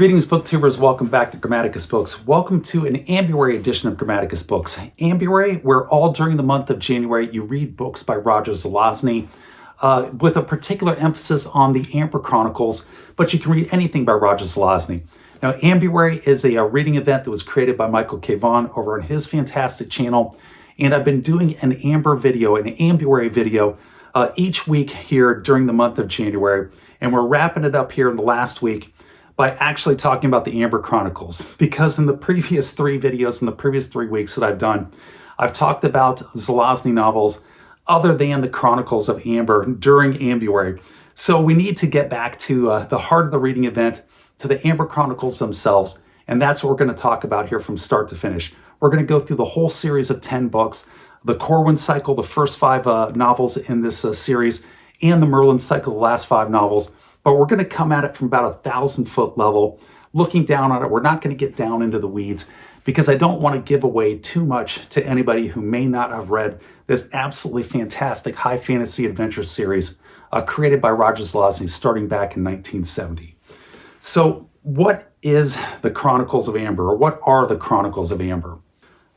Greetings, booktubers. Welcome back to Grammaticus Books. Welcome to an Ambuary edition of Grammaticus Books. Ambuary, where all during the month of January you read books by Roger Zelazny with a particular emphasis on the Amber Chronicles, but you can read anything by Roger Zelazny. Now, Ambuary is a reading event that was created by Michael K. Vaughan over on his fantastic channel, and I've been doing an Amber video, an Ambuary video, each week here during the month of January, and we're wrapping it up here in the last week by actually talking about the Amber Chronicles, because in the previous three videos, in the previous 3 weeks that I've done, I've talked about Zelazny novels other than the Chronicles of Amber during Ambuary. So we need to get back to the heart of the reading event, to the Amber Chronicles themselves, and that's what we're going to talk about here from start to finish. We're going to go through the whole series of 10 books, the Corwin Cycle, the first 5 novels in this series, and the Merlin Cycle, the last 5 novels. But we're going to come at it from about 1,000-foot level, looking down on it. We're not going to get down into the weeds because I don't want to give away too much to anybody who may not have read this absolutely fantastic high fantasy adventure series created by Roger Zelazny starting back in 1970. So what is the Chronicles of Amber, or what are the Chronicles of Amber?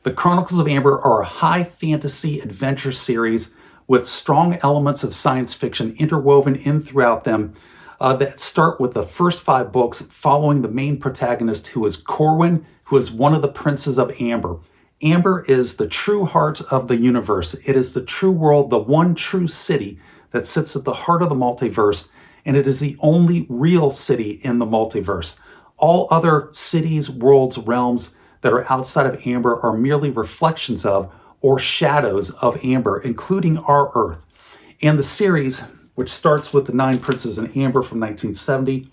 The Chronicles of Amber are a high fantasy adventure series with strong elements of science fiction interwoven in throughout them, that start with the first 5 books following the main protagonist, who is Corwin, who is one of the princes of Amber. Amber is the true heart of the universe. It is the true world, the one true city that sits at the heart of the multiverse, and it is the only real city in the multiverse. All other cities, worlds, realms that are outside of Amber are merely reflections of or shadows of Amber, including our Earth. And the series, which starts with the 9 Princes in Amber from 1970,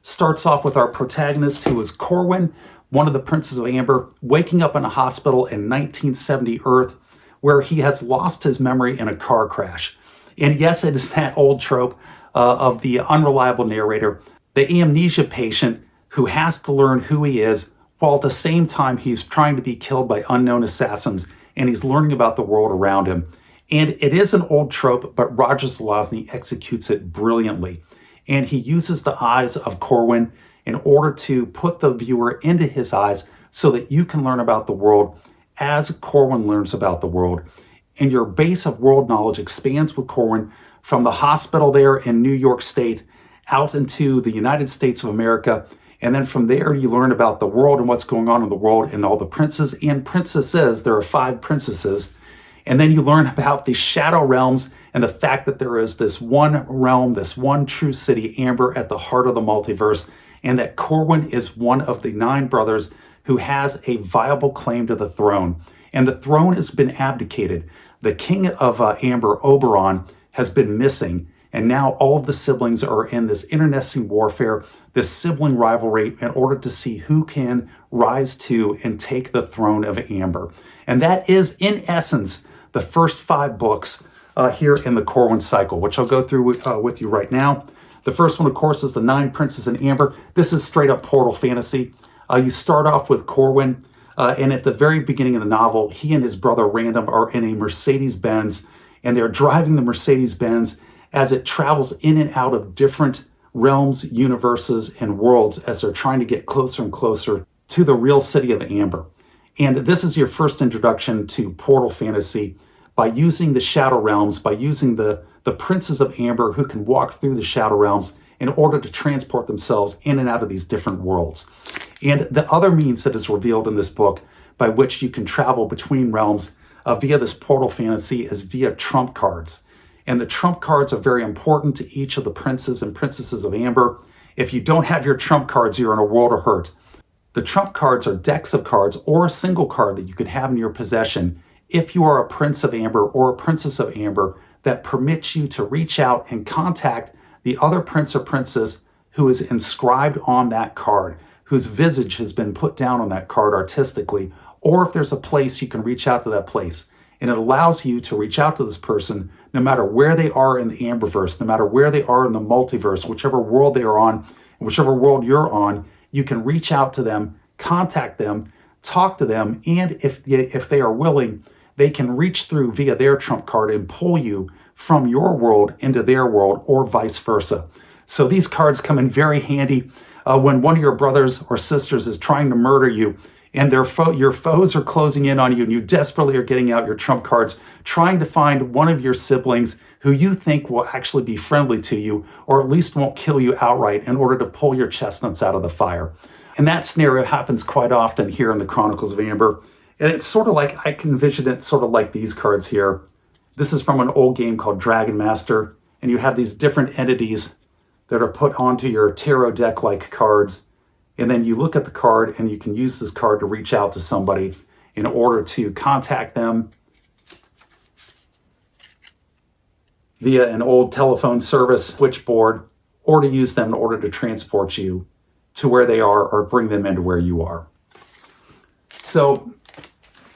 starts off with our protagonist, who is Corwin, one of the Princes of Amber, waking up in a hospital in 1970 Earth, where he has lost his memory in a car crash. And yes, it is that old trope of the unreliable narrator, the amnesia patient who has to learn who he is, while at the same time he's trying to be killed by unknown assassins, and he's learning about the world around him. And it is an old trope, but Roger Zelazny executes it brilliantly. And he uses the eyes of Corwin in order to put the viewer into his eyes so that you can learn about the world as Corwin learns about the world. And your base of world knowledge expands with Corwin from the hospital there in New York State out into the United States of America. And then from there, you learn about the world and what's going on in the world and all the princes and princesses. There are 5 princesses. And then you learn about the shadow realms and the fact that there is this one realm, this one true city, Amber, at the heart of the multiverse, and that Corwin is one of the 9 brothers who has a viable claim to the throne. And the throne has been abdicated. The king of Amber, Oberon, has been missing, and now all of the siblings are in this internecine warfare, this sibling rivalry, in order to see who can rise to and take the throne of Amber. And that is, in essence, the first 5 books here in the Corwin Cycle, which I'll go through with you right now. The first one, of course, is the 9 Princes in Amber. This is straight up portal fantasy. You start off with Corwin, and at the very beginning of the novel, he and his brother Random are in a Mercedes-Benz, and they're driving the Mercedes-Benz as it travels in and out of different realms, universes, and worlds as they're trying to get closer and closer to the real city of Amber. And this is your first introduction to portal fantasy by using the shadow realms, by using the princes of Amber who can walk through the shadow realms in order to transport themselves in and out of these different worlds. And the other means that is revealed in this book by which you can travel between realms via this portal fantasy is via trump cards. And the trump cards are very important to each of the princes and princesses of Amber. If you don't have your trump cards, you're in a world of hurt. The trump cards are decks of cards or a single card that you can have in your possession if you are a prince of Amber or a princess of Amber that permits you to reach out and contact the other prince or princess who is inscribed on that card, whose visage has been put down on that card artistically, or if there's a place you can reach out to that place. And it allows you to reach out to this person no matter where they are in the Amberverse, no matter where they are in the multiverse, whichever world they are on, whichever world you're on, you can reach out to them, contact them, talk to them, and if they are willing, they can reach through via their trump card and pull you from your world into their world, or vice versa. So these cards come in very handy when one of your brothers or sisters is trying to murder you, and your foes are closing in on you, and you desperately are getting out your trump cards, trying to find one of your siblings who you think will actually be friendly to you, or at least won't kill you outright in order to pull your chestnuts out of the fire. And that scenario happens quite often here in the Chronicles of Amber. And it's sort of like, I can envision it sort of like these cards here. This is from an old game called Dragon Master, and you have these different entities that are put onto your tarot deck-like cards. And then you look at the card and you can use this card to reach out to somebody in order to contact them via an old telephone service switchboard, or to use them in order to transport you to where they are or bring them into where you are. So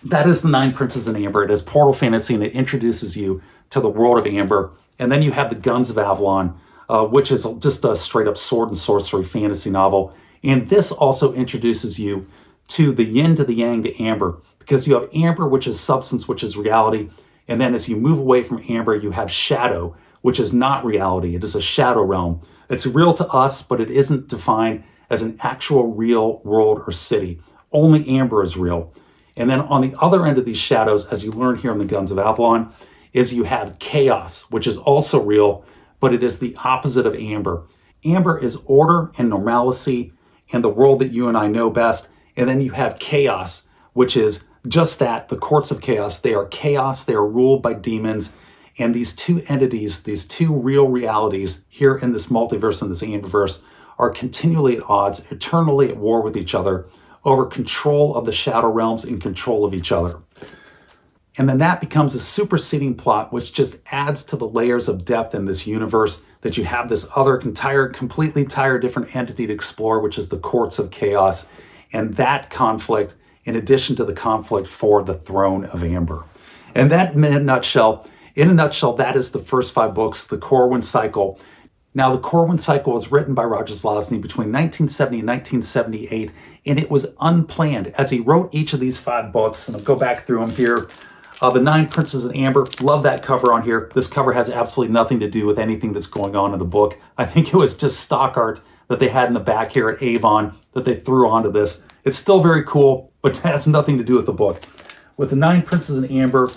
that is the Nine Princes in Amber. It is portal fantasy, and it introduces you to the world of Amber. And then you have the Guns of Avalon, which is just a straight up sword and sorcery fantasy novel. And this also introduces you to the yin to the yang to amber, because you have amber, which is substance, which is reality. And then as you move away from amber, you have shadow, which is not reality. It is a shadow realm. It's real to us, but it isn't defined as an actual real world or city. Only amber is real. And then on the other end of these shadows, as you learn here in the Guns of Avalon, is you have chaos, which is also real, but it is the opposite of amber. Amber is order and normalcy and the world that you and I know best. And then you have chaos, which is just that, the courts of chaos. They are chaos, they are ruled by demons. And these two entities, these two real realities here in this multiverse, in this Amberverse, are continually at odds, eternally at war with each other over control of the shadow realms and control of each other. And then that becomes a superseding plot, which just adds to the layers of depth in this universe, that you have this other completely different entity to explore, which is the courts of chaos. And that conflict, in addition to the conflict for the throne of Amber. And that in a nutshell, that is the first 5 books, the Corwin Cycle. Now, the Corwin Cycle was written by Roger Zelazny between 1970 and 1978, and it was unplanned. As he wrote each of these 5 books, and I'll go back through them here. The Nine Princes in Amber, love that cover on here. This cover has absolutely nothing to do with anything that's going on in the book. I think it was just stock art that they had in the back here at Avon that they threw onto this. It's still very cool, but it has nothing to do with the book. With the Nine Princes in Amber,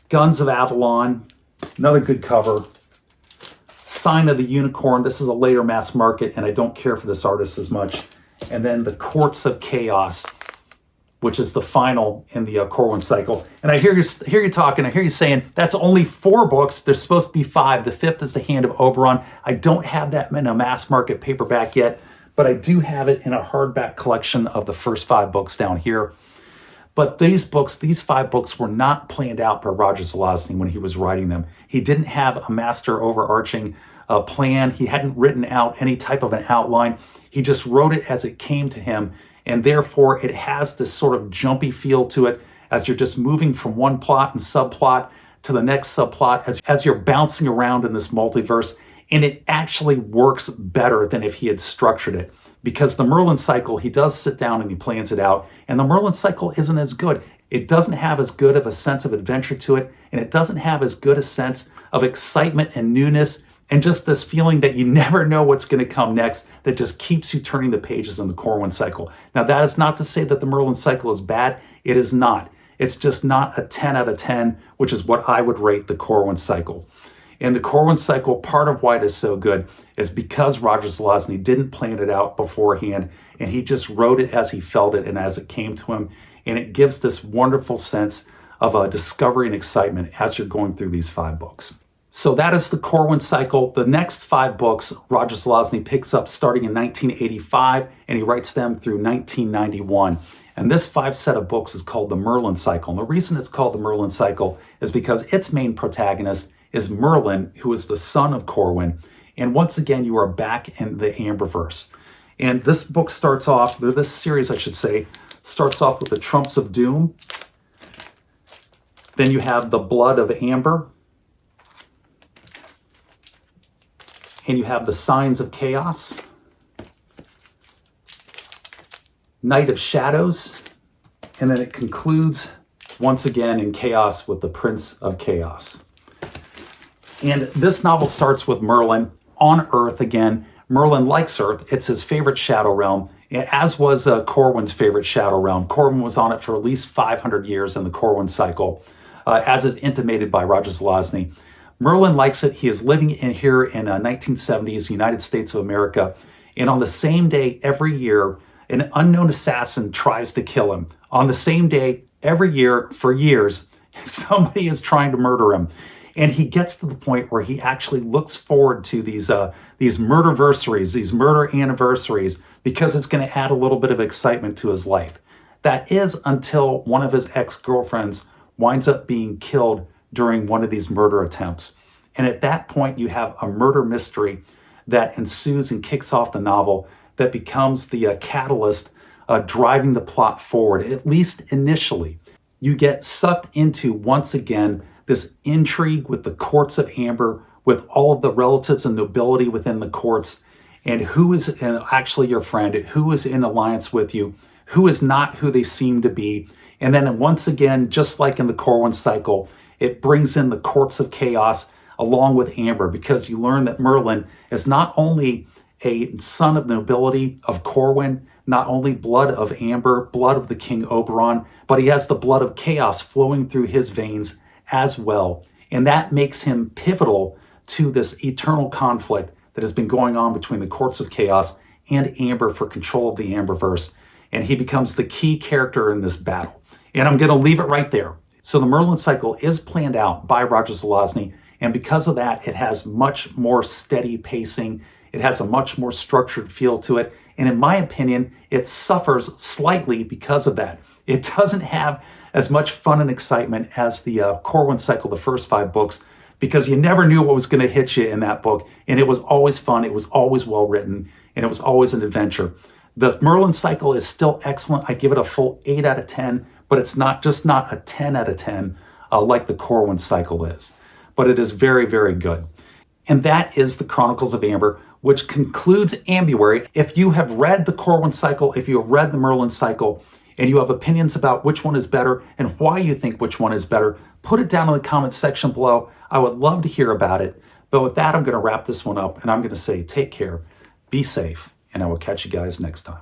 Guns of Avalon, another good cover. Sign of the Unicorn, this is a later mass market, and I don't care for this artist as much. And then the Courts of Chaos, which is the final in the Corwin Cycle. And I hear you talking, I hear you saying, that's only 4 books, there's supposed to be 5. The 5th is The Hand of Oberon. I don't have that in a mass market paperback yet, but I do have it in a hardback collection of the first 5 books down here. But these 5 books were not planned out by Roger Zelazny when he was writing them. He didn't have a master overarching plan. He hadn't written out any type of an outline. He just wrote it as it came to him. And therefore, it has this sort of jumpy feel to it as you're just moving from one plot and subplot to the next subplot as you're bouncing around in this multiverse. And it actually works better than if he had structured it. Because the Merlin Cycle, he does sit down and he plans it out. And the Merlin Cycle isn't as good. It doesn't have as good of a sense of adventure to it. And it doesn't have as good a sense of excitement and newness. And just this feeling that you never know what's going to come next, that just keeps you turning the pages in the Corwin Cycle. Now, that is not to say that the Merlin Cycle is bad. It is not. It's just not a 10 out of 10, which is what I would rate the Corwin Cycle. And the Corwin Cycle, part of why it is so good is because Roger Zelazny didn't plan it out beforehand, and he just wrote it as he felt it and as it came to him. And it gives this wonderful sense of discovery and excitement as you're going through these 5 books. So that is the Corwin Cycle. The next 5 books, Roger Zelazny picks up starting in 1985, and he writes them through 1991. And this 5 set of books is called the Merlin Cycle. And the reason it's called the Merlin Cycle is because its main protagonist is Merlin, who is the son of Corwin. And once again, you are back in the Amberverse. And this book starts off, or this series, I should say, starts off with the Trumps of Doom. Then you have the Blood of Amber. And you have the Signs of Chaos, Night of Shadows, and then it concludes once again in chaos with the Prince of Chaos. And this novel starts with Merlin on Earth again. Merlin likes Earth. It's his favorite shadow realm, as was Corwin's favorite shadow realm. Corwin was on it for at least 500 years in the Corwin Cycle, as is intimated by Roger Zelazny. Merlin likes it. He is living in here in 1970s, United States of America. And on the same day every year, an unknown assassin tries to kill him. On the same day every year for years, somebody is trying to murder him. And he gets to the point where he actually looks forward to these murderversaries, these murder anniversaries, because it's going to add a little bit of excitement to his life. That is until one of his ex-girlfriends winds up being killed during one of these murder attempts. And at that point, you have a murder mystery that ensues and kicks off the novel that becomes the catalyst driving the plot forward, at least initially. You get sucked into, once again, this intrigue with the courts of Amber, with all of the relatives and nobility within the courts, and who is actually your friend, who is in alliance with you, who is not who they seem to be. And then once again, just like in the Corwin Cycle, it brings in the courts of chaos along with Amber, because you learn that Merlin is not only a son of nobility of Corwin, not only blood of Amber, blood of the King Oberon, but he has the blood of chaos flowing through his veins as well. And that makes him pivotal to this eternal conflict that has been going on between the courts of chaos and Amber for control of the Amberverse. And he becomes the key character in this battle. And I'm going to leave it right there. So the Merlin Cycle is planned out by Roger Zelazny, and because of that, it has much more steady pacing. It has a much more structured feel to it. And in my opinion, it suffers slightly because of that. It doesn't have as much fun and excitement as the Corwin Cycle, the first 5 books, because you never knew what was going to hit you in that book. And it was always fun. It was always well written, and it was always an adventure. The Merlin Cycle is still excellent. I give it a full 8 out of 10, but it's not a 10 out of 10 like the Corwin Cycle is. But it is very, very good. And that is the Chronicles of Amber, which concludes Ambuary. If you have read the Corwin Cycle, if you have read the Merlin Cycle, and you have opinions about which one is better and why you think which one is better, put it down in the comments section below. I would love to hear about it. But with that, I'm going to wrap this one up, and I'm going to say take care, be safe, and I will catch you guys next time.